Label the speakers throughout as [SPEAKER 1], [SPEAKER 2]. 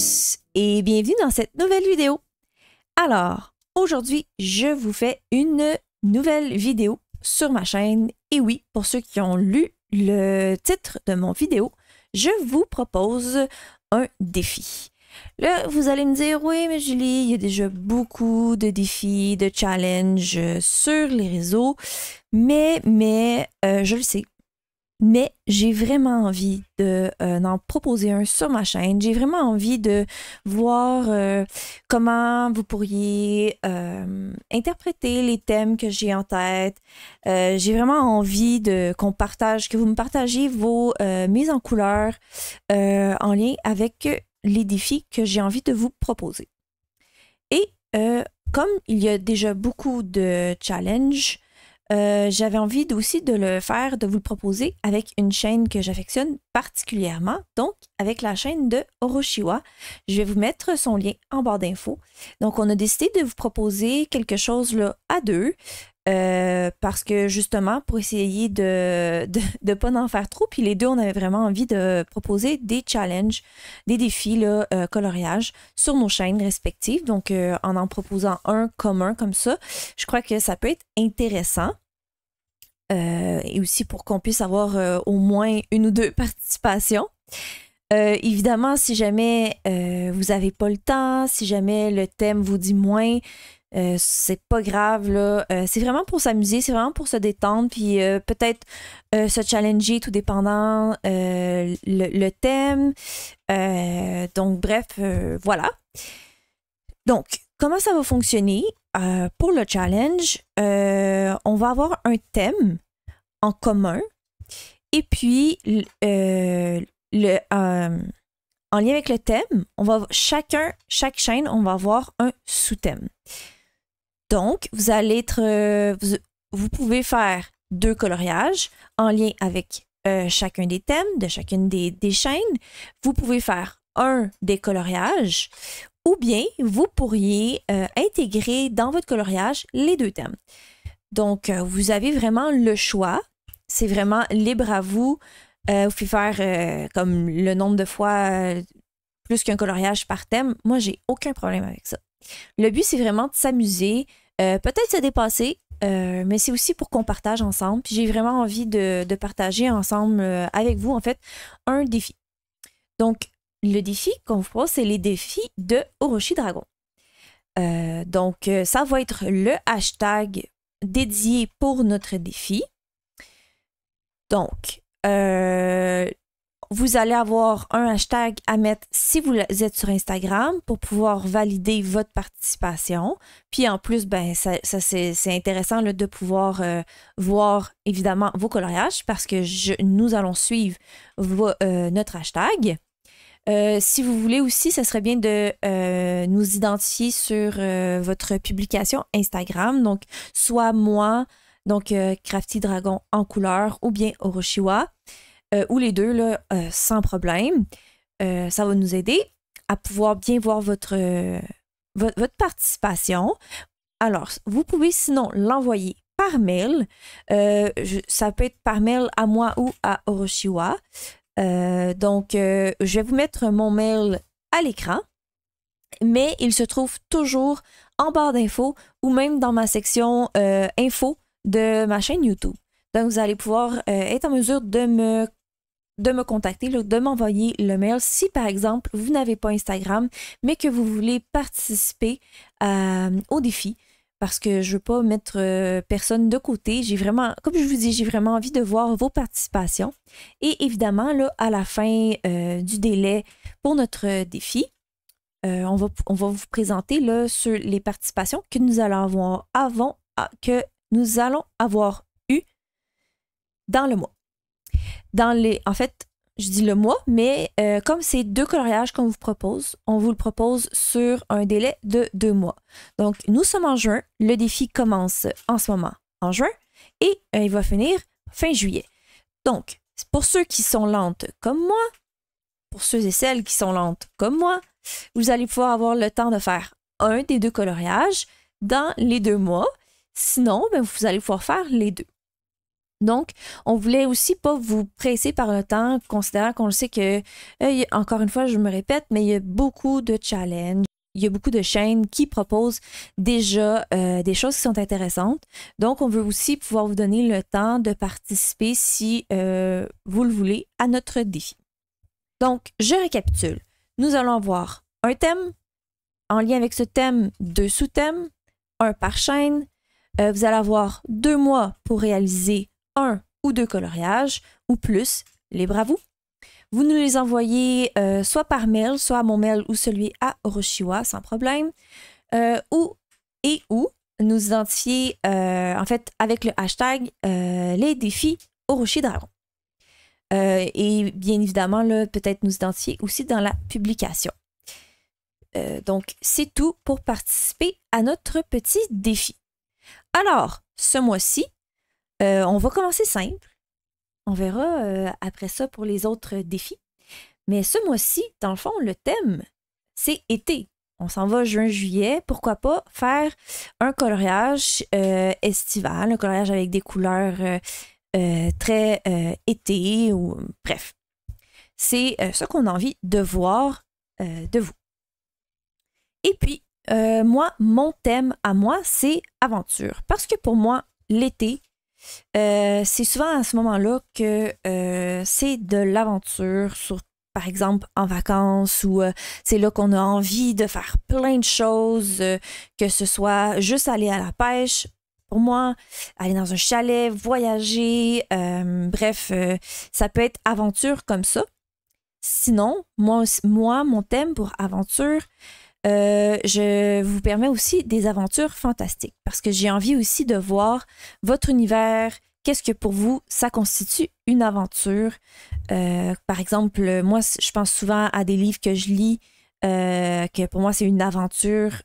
[SPEAKER 1] tous et bienvenue dans cette nouvelle vidéo. Alors, aujourd'hui, je vous fais une nouvelle vidéo sur ma chaîne. Et oui, pour ceux qui ont lu le titre de mon vidéo, je vous propose un défi. Là, vous allez me dire, oui, mais Julie, il y a déjà beaucoup de défis, de challenges sur les réseaux, mais je le sais. Mais j'ai vraiment envie d'en proposer un sur ma chaîne. J'ai vraiment envie de voir comment vous pourriez interpréter les thèmes que j'ai en tête. J'ai vraiment envie que vous me partagiez vos mises en couleur en lien avec les défis que j'ai envie de vous proposer. Et comme il y a déjà beaucoup de challenges, j'avais envie aussi de vous le proposer avec une chaîne que j'affectionne particulièrement, donc avec la chaîne de Oroshiwa. Je vais vous mettre son lien en barre d'infos. Donc, on a décidé de vous proposer quelque chose là à deux, parce que justement, pour essayer de ne pas en faire trop, puis les deux, on avait vraiment envie de proposer des challenges, des défis là, coloriage sur nos chaînes respectives. Donc, en proposant un commun comme ça, je crois que ça peut être intéressant. Et aussi pour qu'on puisse avoir au moins une ou deux participations. Évidemment, si jamais vous n'avez pas le temps, si jamais le thème vous dit moins, c'est pas grave, là. C'est vraiment pour s'amuser, c'est vraiment pour se détendre, puis peut-être se challenger tout dépendant le thème. Donc, bref, voilà. Donc, comment ça va fonctionner? Pour le challenge, on va avoir un thème en commun et puis en lien avec le thème, chaque chaîne, on va avoir un sous-thème. Donc, vous pouvez faire 2 coloriages en lien avec chacun des thèmes de chacune des chaînes. Vous pouvez faire un décoloriage. Ou bien, vous pourriez intégrer dans votre coloriage les 2 thèmes. Donc, vous avez vraiment le choix. C'est vraiment libre à vous. Vous pouvez faire comme le nombre de fois plus qu'un coloriage par thème. Moi, j'ai aucun problème avec ça. Le but, c'est vraiment de s'amuser, peut-être se dépasser, mais c'est aussi pour qu'on partage ensemble. Puis j'ai vraiment envie de partager ensemble avec vous, en fait, un défi. Donc, le défi qu'on vous propose, c'est les défis de Orochi Dragon. Donc, ça va être le hashtag dédié pour notre défi. Donc, vous allez avoir un hashtag à mettre si vous êtes sur Instagram pour pouvoir valider votre participation. Puis en plus, ben, c'est intéressant là, de pouvoir voir évidemment vos coloriages parce que nous allons suivre notre hashtag. Si vous voulez aussi, ce serait bien de nous identifier sur votre publication Instagram. Donc, soit moi, donc Crafty Dragon en couleur, ou bien Oroshiwa, ou les deux, là, sans problème. Ça va nous aider à pouvoir bien voir votre participation. Alors, vous pouvez sinon l'envoyer par mail. Ça peut être par mail à moi ou à Oroshiwa. Donc, je vais vous mettre mon mail à l'écran, mais il se trouve toujours en barre d'infos ou même dans ma section info de ma chaîne YouTube. Donc, vous allez pouvoir être en mesure de me contacter, là, de m'envoyer le mail si, par exemple, vous n'avez pas Instagram, mais que vous voulez participer au défi. Parce que je ne veux pas mettre personne de côté. J'ai vraiment, comme je vous dis, j'ai vraiment envie de voir vos participations. Et évidemment, là, à la fin du délai pour notre défi, on va vous présenter là, sur les participations que nous allons avoir eues dans le mois. En fait, je dis le mois, mais comme c'est 2 coloriages qu'on vous propose, on vous le propose sur un délai de 2 mois. Donc, nous sommes en juin. Le défi commence en ce moment en juin et il va finir fin juillet. Donc, pour ceux qui sont lentes comme moi, pour ceux et celles qui sont lentes comme moi, vous allez pouvoir avoir le temps de faire un des 2 coloriages dans les 2 mois. Sinon, ben, vous allez pouvoir faire les 2. Donc, on voulait aussi pas vous presser par le temps, considérant qu'on le sait que, encore une fois, je me répète, mais il y a beaucoup de challenges, il y a beaucoup de chaînes qui proposent déjà des choses qui sont intéressantes. Donc, on veut aussi pouvoir vous donner le temps de participer si vous le voulez à notre défi. Donc, je récapitule. Nous allons avoir un thème, en lien avec ce thème, 2 sous-thèmes, un par chaîne. Vous allez avoir 2 mois pour réaliser 1 ou 2 coloriages ou plus, libre à vous. Vous nous les envoyez soit par mail, soit à mon mail ou celui à Oroshiwa sans problème, ou nous identifier en fait avec le hashtag les défis Orochi Dragon. Et bien évidemment, peut-être nous identifier aussi dans la publication. Donc, c'est tout pour participer à notre petit défi. Alors, ce mois-ci, on va commencer simple. On verra après ça pour les autres défis. Mais ce mois-ci, dans le fond, le thème, c'est été. On s'en va juin-juillet. Pourquoi pas faire un coloriage estival, un coloriage avec des couleurs très été ou bref. C'est ce qu'on a envie de voir de vous. Et puis, moi, mon thème à moi, c'est aventure. Parce que pour moi, l'été, c'est souvent à ce moment-là que c'est de l'aventure, par exemple en vacances, ou c'est là qu'on a envie de faire plein de choses, que ce soit juste aller à la pêche. Pour moi, aller dans un chalet, voyager, bref, ça peut être aventure comme ça. Sinon, moi mon thème pour aventure, je vous permets aussi des aventures fantastiques parce que j'ai envie aussi de voir votre univers. Qu'est-ce que pour vous, ça constitue une aventure? Par exemple, moi, je pense souvent à des livres que je lis, que pour moi, c'est une aventure,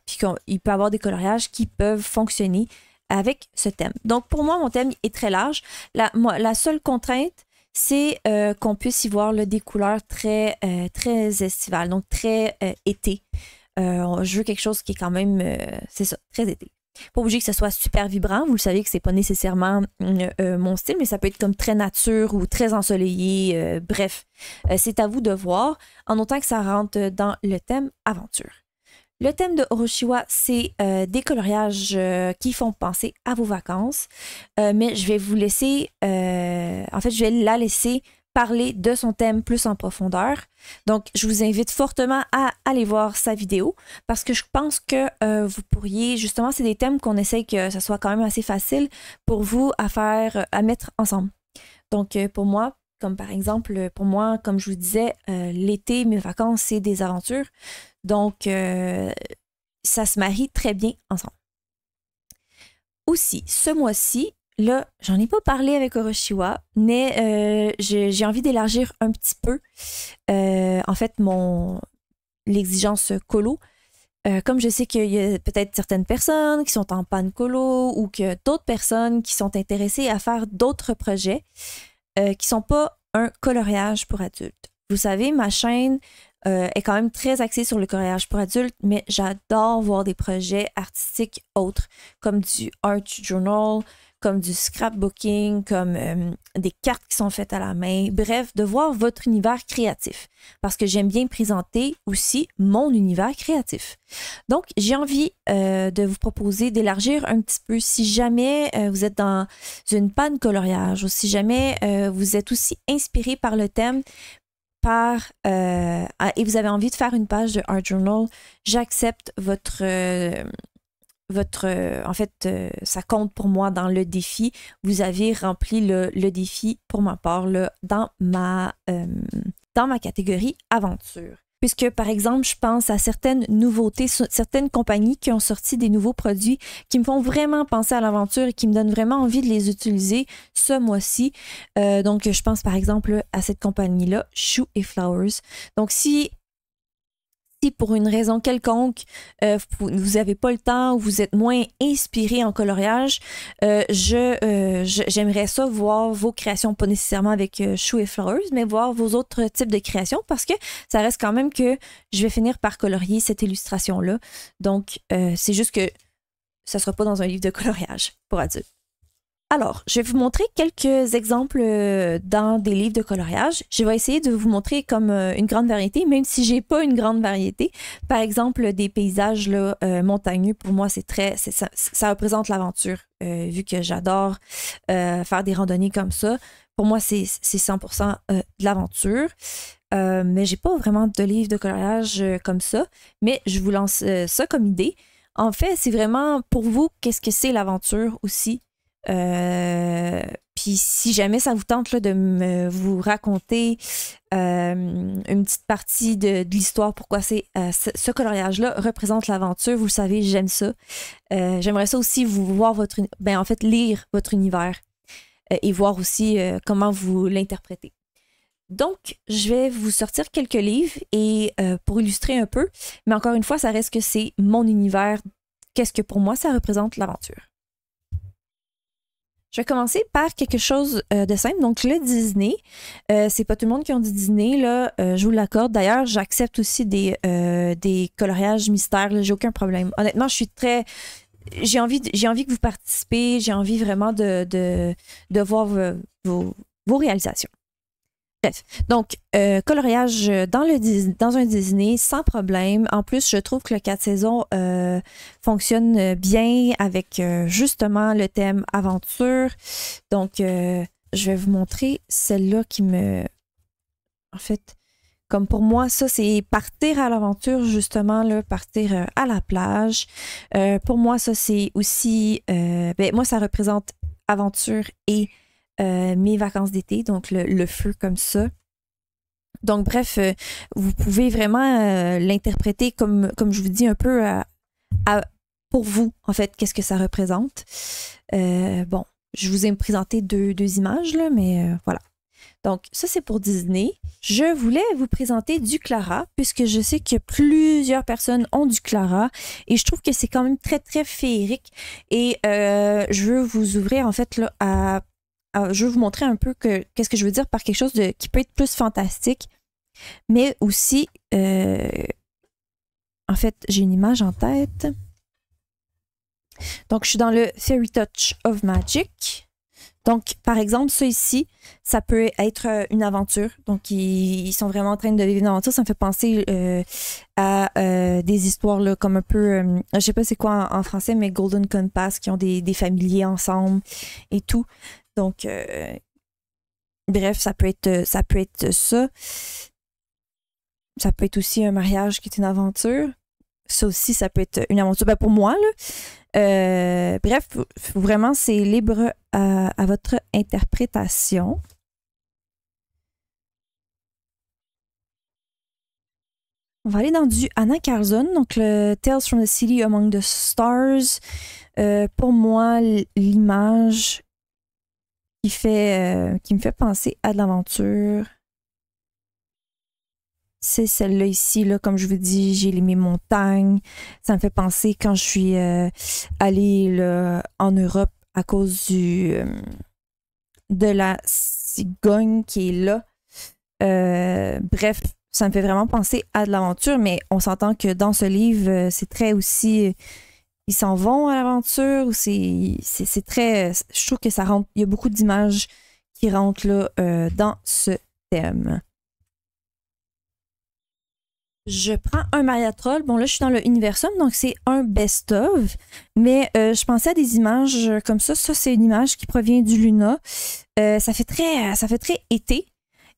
[SPEAKER 1] puis qu'il peut y avoir des coloriages qui peuvent fonctionner avec ce thème. Donc, pour moi, mon thème est très large. La seule contrainte, c'est qu'on puisse y voir des couleurs très estivales, donc très été. Je veux quelque chose qui est quand même, c'est ça, très été. Pas obligé que ce soit super vibrant, vous le savez que c'est pas nécessairement mon style, mais ça peut être comme très nature ou très ensoleillé, bref. C'est à vous de voir, en autant que ça rentre dans le thème aventure. Le thème de Oroshiwa, c'est des coloriages qui font penser à vos vacances. Mais je vais vous laisser, en fait, je vais la laisser parler de son thème plus en profondeur. Donc, je vous invite fortement à aller voir sa vidéo parce que je pense que vous pourriez, justement, c'est des thèmes qu'on essaye que ça soit quand même assez facile pour vous à mettre ensemble. Donc, pour moi, comme par exemple, pour moi, comme je vous disais, l'été, mes vacances, c'est des aventures. Donc, ça se marie très bien ensemble. Aussi, ce mois-ci, là, j'en ai pas parlé avec Oroshiwa, mais j'ai envie d'élargir un petit peu, en fait, l'exigence colo. Comme je sais qu'il y a peut-être certaines personnes qui sont en panne colo ou que d'autres personnes qui sont intéressées à faire d'autres projets qui ne sont pas un coloriage pour adultes. Vous savez, ma chaîne est quand même très axée sur le coloriage pour adultes, mais j'adore voir des projets artistiques autres, comme du art journal, comme du scrapbooking, comme des cartes qui sont faites à la main. Bref, de voir votre univers créatif. Parce que j'aime bien présenter aussi mon univers créatif. Donc, j'ai envie de vous proposer d'élargir un petit peu si jamais vous êtes dans une panne coloriage ou si jamais vous êtes aussi inspiré par le thème et vous avez envie de faire une page de art journal, j'accepte en fait, ça compte pour moi dans le défi. Vous avez rempli le défi pour ma part là, dans ma catégorie aventure. Puisque, par exemple, je pense à certaines nouveautés, certaines compagnies qui ont sorti des nouveaux produits qui me font vraiment penser à l'aventure et qui me donnent vraiment envie de les utiliser ce mois-ci. Donc, je pense par exemple à cette compagnie-là, Shoe & Flowers. Donc, si pour une raison quelconque, vous n'avez pas le temps ou vous êtes moins inspiré en coloriage, j'aimerais ça voir vos créations, pas nécessairement avec Shoe & Flowers, mais voir vos autres types de créations parce que ça reste quand même que je vais finir par colorier cette illustration-là. Donc, c'est juste que ça ne sera pas dans un livre de coloriage pour adultes. Alors, je vais vous montrer quelques exemples dans des livres de coloriage. Je vais essayer de vous montrer comme une grande variété, même si j'ai pas une grande variété. Par exemple, des paysages là, montagneux, pour moi, ça représente l'aventure. Vu que j'adore faire des randonnées comme ça, pour moi, c'est 100% de l'aventure. Mais j'ai pas vraiment de livre de coloriage comme ça. Mais je vous lance ça comme idée. En fait, c'est vraiment pour vous, qu'est-ce que c'est l'aventure aussi. Puis si jamais ça vous tente là, de vous raconter une petite partie de l'histoire, pourquoi ce coloriage-là représente l'aventure, vous le savez, j'aime ça. J'aimerais ça aussi vous voir en fait, lire votre univers et voir aussi comment vous l'interprétez. Donc, je vais vous sortir quelques livres et pour illustrer un peu, mais encore une fois, ça reste que c'est mon univers. Qu'est-ce que pour moi, ça représente l'aventure? Je vais commencer par quelque chose de simple. Donc, le Disney, c'est pas tout le monde qui a du Disney, là, je vous l'accorde. D'ailleurs, j'accepte aussi des coloriages mystères, j'ai aucun problème. Honnêtement, je suis très... J'ai envie que vous participez, j'ai envie vraiment de voir vos réalisations. Bref, donc, coloriage dans un Disney, sans problème. En plus, je trouve que le 4 saisons fonctionne bien avec justement le thème aventure. Donc, je vais vous montrer celle-là qui me... En fait, comme pour moi, ça, c'est partir à l'aventure, justement, là, partir à la plage. Pour moi, ça, c'est aussi... moi, ça représente aventure et... mes vacances d'été, donc le feu comme ça. Donc, bref, vous pouvez vraiment l'interpréter comme je vous dis, un peu pour vous, en fait, qu'est-ce que ça représente. Bon, je vous ai présenté deux images, là, mais voilà. Donc, ça, c'est pour Disney. Je voulais vous présenter du Clara, puisque je sais que plusieurs personnes ont du Clara, et je trouve que c'est quand même très, très féerique. Et je veux vous ouvrir, en fait, là, je veux vous montrer un peu qu'est-ce que je veux dire par quelque chose qui peut être plus fantastique, mais aussi, en fait, j'ai une image en tête. Donc, je suis dans le Fairy Touch of Magic. Donc, par exemple, ça ici, ça peut être une aventure. Donc, ils sont vraiment en train de vivre une aventure. Ça me fait penser à des histoires là, comme un peu, je sais pas c'est quoi en français, mais Golden Compass, qui ont des familiers ensemble et tout. Donc, bref, ça peut être ça. Ça peut être aussi un mariage qui est une aventure. Ça aussi, ça peut être une aventure. Ben, pour moi, là. Bref, vraiment, c'est libre à votre interprétation. On va aller dans du Anna Carlson, donc le Tales from the City Among the Stars. Pour moi, l'image qui me fait penser à de l'aventure, c'est celle-là ici, là, comme je vous dis, j'ai mes montagnes. Ça me fait penser quand je suis allée là, en Europe à cause de la cigogne qui est là. Bref, ça me fait vraiment penser à de l'aventure, mais on s'entend que dans ce livre, c'est très aussi... Ils s'en vont à l'aventure, ou c'est très... Je trouve que ça rentre... Il y a beaucoup d'images qui rentrent là, dans ce thème. Je prends un Maria Troll. Bon, là, je suis dans le Universum, donc c'est un best-of. Mais je pensais à des images comme ça. Ça, c'est une image qui provient du Luna. Ça fait très été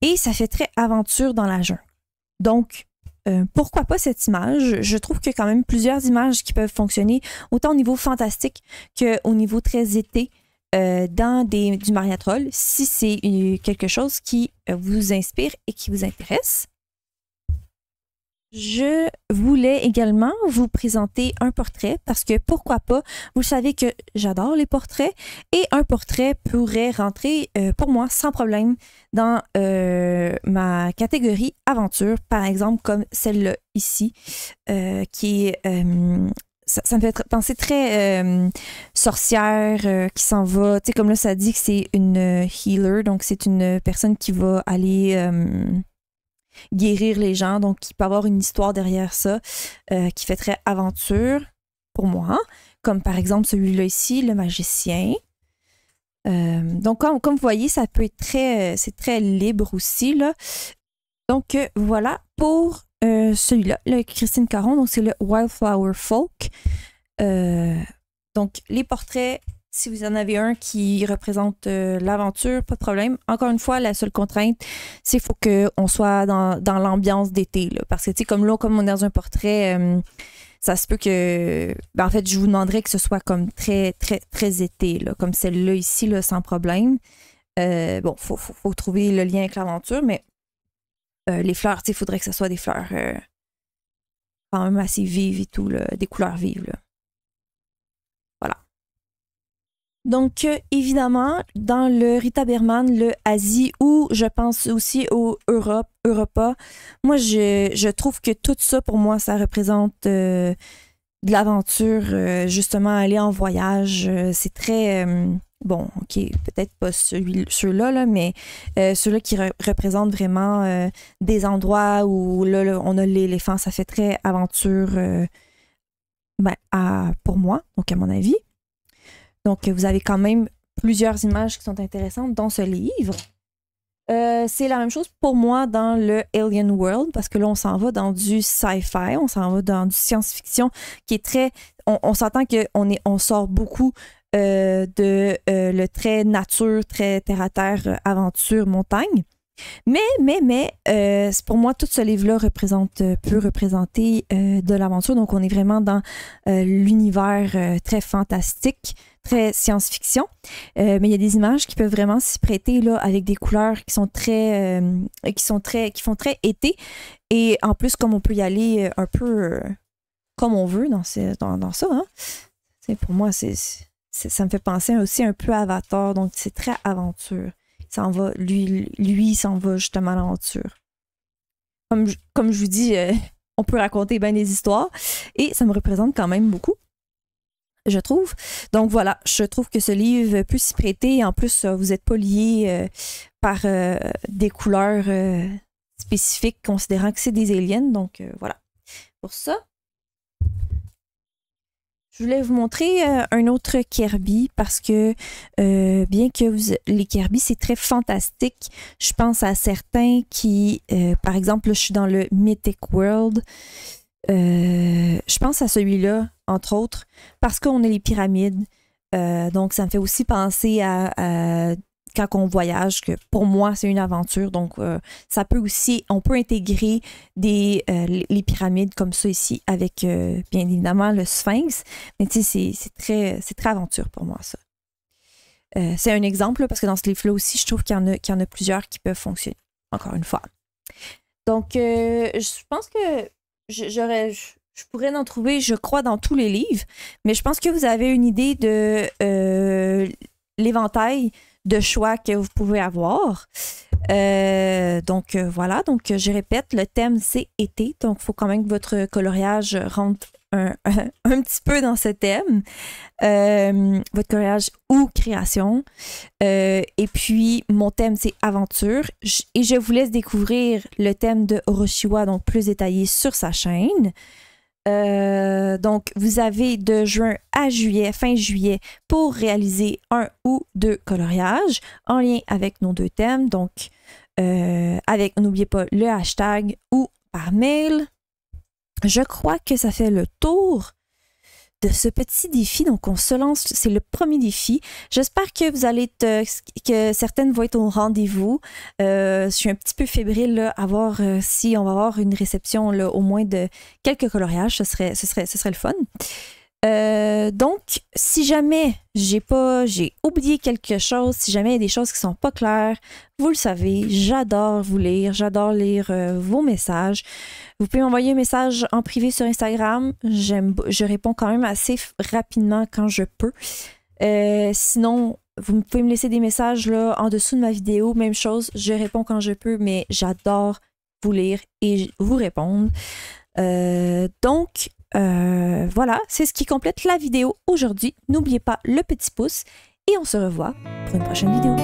[SPEAKER 1] et ça fait très aventure dans la jungle. Donc, pourquoi pas cette image? Je trouve qu'il y a quand même plusieurs images qui peuvent fonctionner, autant au niveau fantastique qu'au niveau très été dans du Maria Troll, si c'est quelque chose qui vous inspire et qui vous intéresse. Je voulais également vous présenter un portrait parce que pourquoi pas, vous savez que j'adore les portraits et un portrait pourrait rentrer pour moi sans problème dans ma catégorie aventure, par exemple comme celle-là ici qui est... ça me fait penser très sorcière qui s'en va, tu sais comme là ça dit que c'est une healer, donc c'est une personne qui va aller... guérir les gens, donc il peut avoir une histoire derrière ça qui fait très aventure pour moi, comme par exemple celui-là ici, le magicien. Donc, comme vous voyez, ça peut être c'est très libre aussi, là. Donc, voilà pour celui-là, le Christine Caron. Donc, c'est le Wildflower Folk. Donc, les portraits, si vous en avez un qui représente l'aventure, pas de problème. Encore une fois, la seule contrainte, c'est qu'il faut qu'on soit dans l'ambiance d'été, là. Parce que, tu sais, comme là, comme on est dans un portrait... ça se peut que... en fait, je vous demanderais que ce soit comme très, très, très été, là, comme celle-là ici, là, sans problème. Bon, faut trouver le lien avec l'aventure, mais les fleurs, il faudrait que ce soit des fleurs quand même assez vives et tout, là, des couleurs vives. Là. Voilà. Donc, évidemment, dans le Rita Berman, le Asie, ou je pense aussi au Europa, moi, je trouve que tout ça, pour moi, ça représente de l'aventure, justement, aller en voyage. C'est très... bon, OK, peut-être pas ceux-là, là, mais ceux-là qui représentent vraiment des endroits où là, on a l'éléphant, ça fait très aventure pour moi, donc à mon avis. Donc, vous avez quand même plusieurs images qui sont intéressantes dans ce livre. C'est la même chose pour moi dans le Alien World, parce que là, on s'en va dans du sci-fi, on s'en va dans du science-fiction qui est très... On s'entend qu'on sort beaucoup de le très nature, très terre-à-terre, aventure, montagne. Mais pour moi, tout ce livre-là peut représenter de l'aventure. Donc, on est vraiment dans l'univers très fantastique, très science-fiction. Mais il y a des images qui peuvent vraiment s'y prêter là, avec des couleurs qui font très été. Et en plus, comme on peut y aller un peu comme on veut dans ça, hein. Pour moi, ça me fait penser aussi un peu à Avatar. Donc, c'est très aventure. Lui s'en va justement à l'aventure. Comme je vous dis, on peut raconter bien des histoires et ça me représente quand même beaucoup, je trouve. Donc voilà, je trouve que ce livre peut s'y prêter. En plus, vous n'êtes pas lié par des couleurs spécifiques, considérant que c'est des aliens. Donc voilà, pour ça. Je voulais vous montrer un autre Kirby parce que bien que les Kirby, c'est très fantastique, je pense à certains qui, par exemple, là, je suis dans le Mythic World, je pense à celui-là, entre autres, parce qu'on a les pyramides. Donc, ça me fait aussi penser à quand on voyage, que pour moi, c'est une aventure. Donc, ça peut aussi, on peut intégrer les pyramides comme ça ici avec, bien évidemment, le Sphinx. Mais tu sais, c'est très aventure pour moi, ça. C'est un exemple, là, parce que dans ce livre-là aussi, je trouve qu'il y en a plusieurs qui peuvent fonctionner, encore une fois. Donc, je pense que je pourrais en trouver, je crois, dans tous les livres, mais je pense que vous avez une idée de l'éventail de choix que vous pouvez avoir. Donc, voilà. Donc, je répète, le thème, c'est été. Donc, il faut quand même que votre coloriage rentre un petit peu dans ce thème. Votre coloriage ou création. Et puis, mon thème, c'est aventure. Et je vous laisse découvrir le thème de Oroshiwa, donc plus détaillé sur sa chaîne. Donc, vous avez de juin à juillet, fin juillet, pour réaliser un ou deux coloriages en lien avec nos deux thèmes. Donc, n'oubliez pas le hashtag ou par mail. Je crois que ça fait le tour de ce petit défi. Donc, on se lance, c'est le premier défi. J'espère que vous allez que certaines vont être au rendez-vous. Je suis un petit peu fébrile là, à voir si on va avoir une réception là, au moins de quelques coloriages. Ce serait le fun. Donc, si jamais j'ai oublié quelque chose, si jamais il y a des choses qui sont pas claires, vous le savez, j'adore vous lire, j'adore lire vos messages. Vous pouvez m'envoyer un message en privé sur Instagram. Je réponds quand même assez rapidement quand je peux. Sinon, vous pouvez me laisser des messages là, en dessous de ma vidéo. Même chose, je réponds quand je peux, mais j'adore vous lire et vous répondre. Donc, voilà, c'est ce qui complète la vidéo aujourd'hui. N'oubliez pas le petit pouce et on se revoit pour une prochaine vidéo.